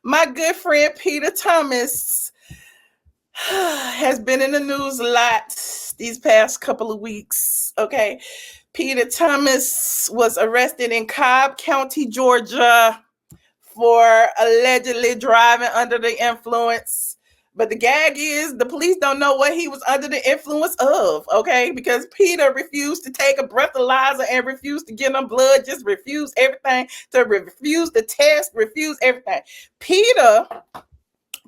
My good friend Peter Thomas has been in the news a lot these past couple of weeks. Okay. Peter Thomas was arrested in Cobb County, Georgia for allegedly driving under the influence. But the gag is the police don't know what he was under the influence of, okay? Because Peter refused to take a breathalyzer and refused to give him blood, just refused everything, to refuse the test, refuse everything. Peter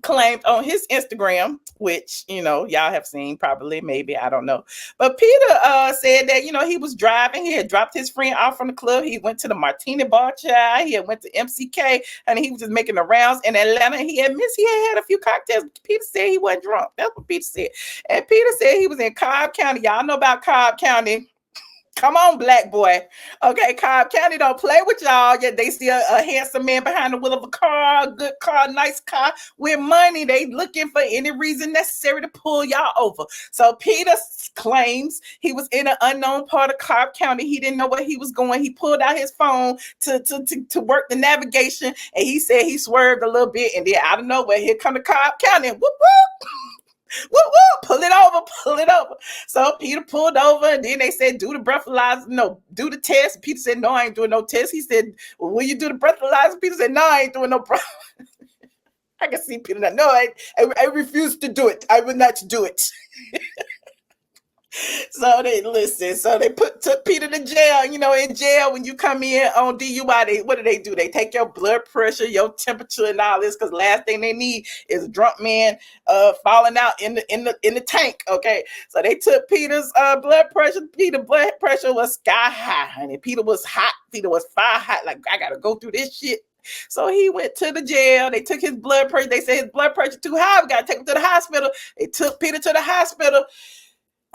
claimed on his Instagram, which, y'all have seen probably, maybe, I don't know. But Peter said that, he was driving. He had dropped his friend off from the club. He went to the Martini Bar, child. He had went to MCK, and he was just making the rounds in Atlanta. He admits he had a few cocktails. Peter said he wasn't drunk. That's what Peter said. And Peter said he was in Cobb County. Y'all know about Cobb County. Come on, black boy. Okay, Cobb County don't play with y'all. Yeah, they see a handsome man behind the wheel of a car, a good car, nice car with money. They looking for any reason necessary to pull y'all over. So Peter claims he was in an unknown part of Cobb County. He didn't know where he was going. He pulled out his phone to work the navigation, and he said he swerved a little bit, and then out of nowhere, here come the Cobb County. Whoop, whoop. Whoop, whoop, pull it over. So Peter pulled over, and then they said, do the breathalyzer. No, do the test. Peter said, no, I ain't doing no test. He said, well, will you do the breathalyzer? Peter said, no, I ain't doing no I can see Peter now. No, I refuse to do it. I will not do it. So they took Peter to jail. In jail, when you come in on DUI, what do? They take your blood pressure, your temperature, and all this, because last thing they need is a drunk man falling out in the tank. Okay, so they took Peter's blood pressure. Peter's blood pressure was sky high, honey. Peter was hot. Peter was fire hot. Like, I gotta go through this shit. So he went to the jail. They took his blood pressure. They said his blood pressure too high. We gotta take him to the hospital. They took Peter to the hospital.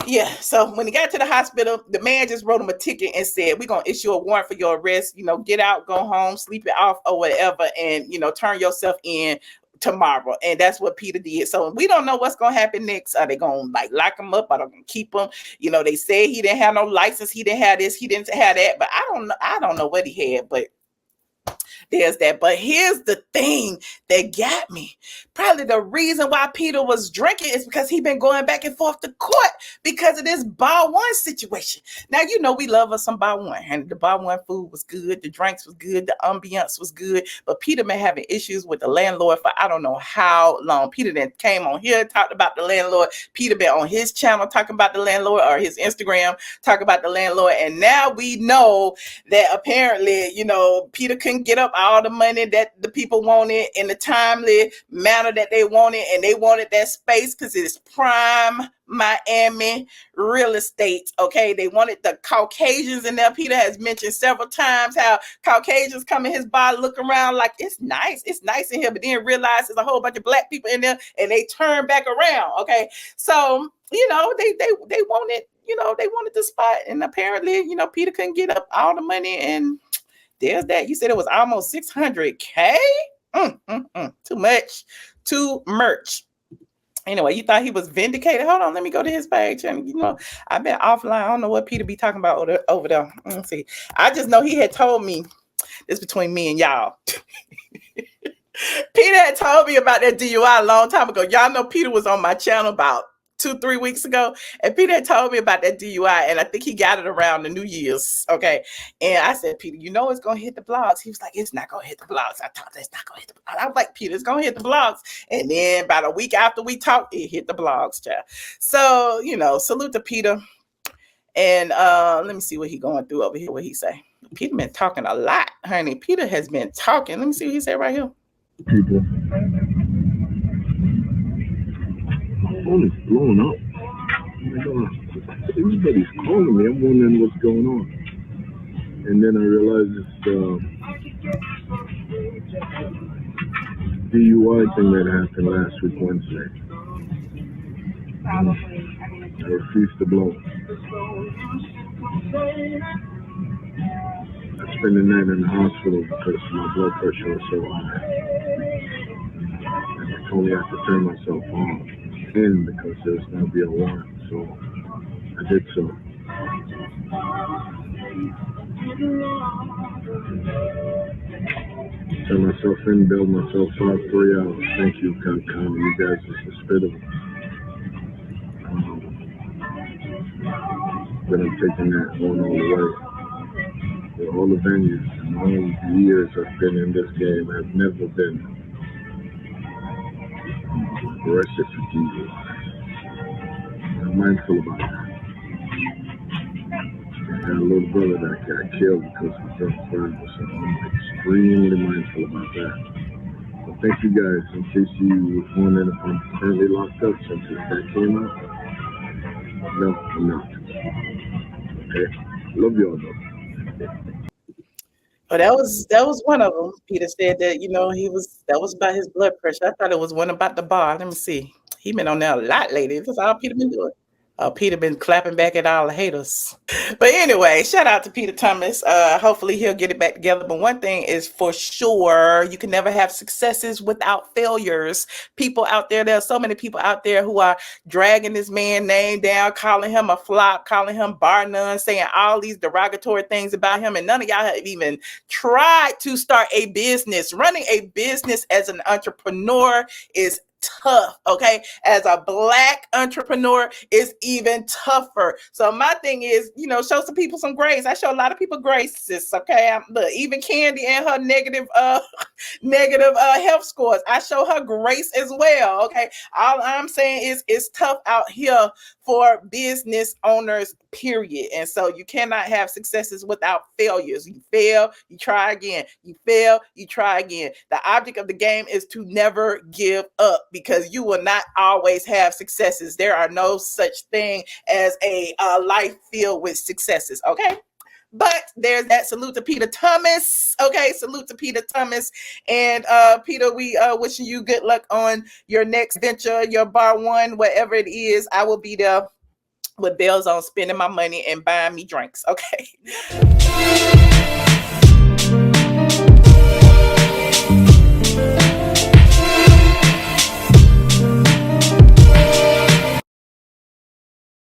Yeah, so when he got to the hospital, the man just wrote him a ticket and said, we're going to issue a warrant for your arrest. Get out, go home, sleep it off or whatever, and, turn yourself in tomorrow. And that's what Peter did. So we don't know what's going to happen next. Are they going to lock him up? Are they going to keep him? They said he didn't have no license. He didn't have this. He didn't have that. But I don't know what he had, but there's that. But here's the thing that got me. Probably the reason why Peter was drinking is because he been going back and forth to court because of this bar one situation. Now, we love us some bar one. And the bar one food was good. The drinks was good. The ambiance was good. But Peter been having issues with the landlord for I don't know how long. Peter then came on here, talked about the landlord. Peter been on his channel talking about the landlord, or his Instagram talking about the landlord. And now we know that apparently, Peter couldn't get up all the money that the people wanted in the timely manner that they wanted, and they wanted that space because it's prime Miami real estate. Okay, they wanted the Caucasians in there. Peter has mentioned several times how Caucasians come in his bar, look around like it's nice in here, but then realize there's a whole bunch of black people in there, and they turn back around. Okay, so they wanted they wanted the spot, and apparently Peter couldn't get up all the money, and there's that. You said it was almost $600K. Too much. Anyway, you thought he was vindicated? Hold on, let me go to his page. And I've been offline. I don't know what Peter be talking about over there. Let's see. I just know he had told me this between me and y'all. Peter had told me about that DUI a long time ago. Y'all know Peter was on my channel about 2-3 weeks ago, and Peter had told me about that DUI, and I think he got it around the New Year's. Okay, and I said, Peter, it's gonna hit the blogs. He was like, it's not gonna hit the blogs. I thought it's not gonna hit the blogs. I was like, Peter, it's gonna hit the blogs. And then about a week after we talked, it hit the blogs, child. So salute to Peter. And let me see what he going through over here. What he say? Peter been talking a lot, honey. Peter has been talking. Let me see what he said right here. People. Phone is blowing up. Oh my God. Everybody's calling me. I'm wondering what's going on. And then I realized it's DUI thing that happened last week Wednesday. I refuse to blow. I spent the night in the hospital because my blood pressure was so high. And they told me I had to turn myself on in because there's going to be a warrant, so I did so. Turn myself in, build myself out 3 hours. Thank you, Cobb County. You guys are hospitable. But I'm taking that on all the way. For all the venues and all the years I've been in this game, I've never been arrested for DUI. I'm mindful about that. I had a little brother that got killed because of drunk driver, so I'm extremely mindful about that. So thank you guys. In case you was wondering if I'm currently locked up since that came out, no, I'm not. Okay, love y'all though. Oh, that was one of them. Peter said that that was about his blood pressure. I thought it was one about the bar. Let me see. He been on there a lot lately. That's all Peter been doing. Peter been clapping back at all the haters. But anyway, shout out to Peter Thomas. Hopefully he'll get it back together. But one thing is for sure, you can never have successes without failures. People out there are so many people out there who are dragging this man's name down, calling him a flop, calling him bar none, saying all these derogatory things about him. And none of y'all have even tried to start a business. Running a business as an entrepreneur is tough, okay? As a Black entrepreneur, it's even tougher. So my thing is, show some people some grace. I show a lot of people graces, okay? Look, even Candy and her negative health scores, I show her grace as well, okay? All I'm saying is it's tough out here for business owners, period. And so you cannot have successes without failures. You fail, you try again. You fail, you try again. The object of the game is to never give up, because you will not always have successes. There are no such thing as a life filled with successes, okay? But there's that. Salute to Peter Thomas. Okay, salute to Peter Thomas. And Peter, we wishing you good luck on your next venture, your bar one, whatever it is. I will be there with bells on, spending my money and buying me drinks. Okay.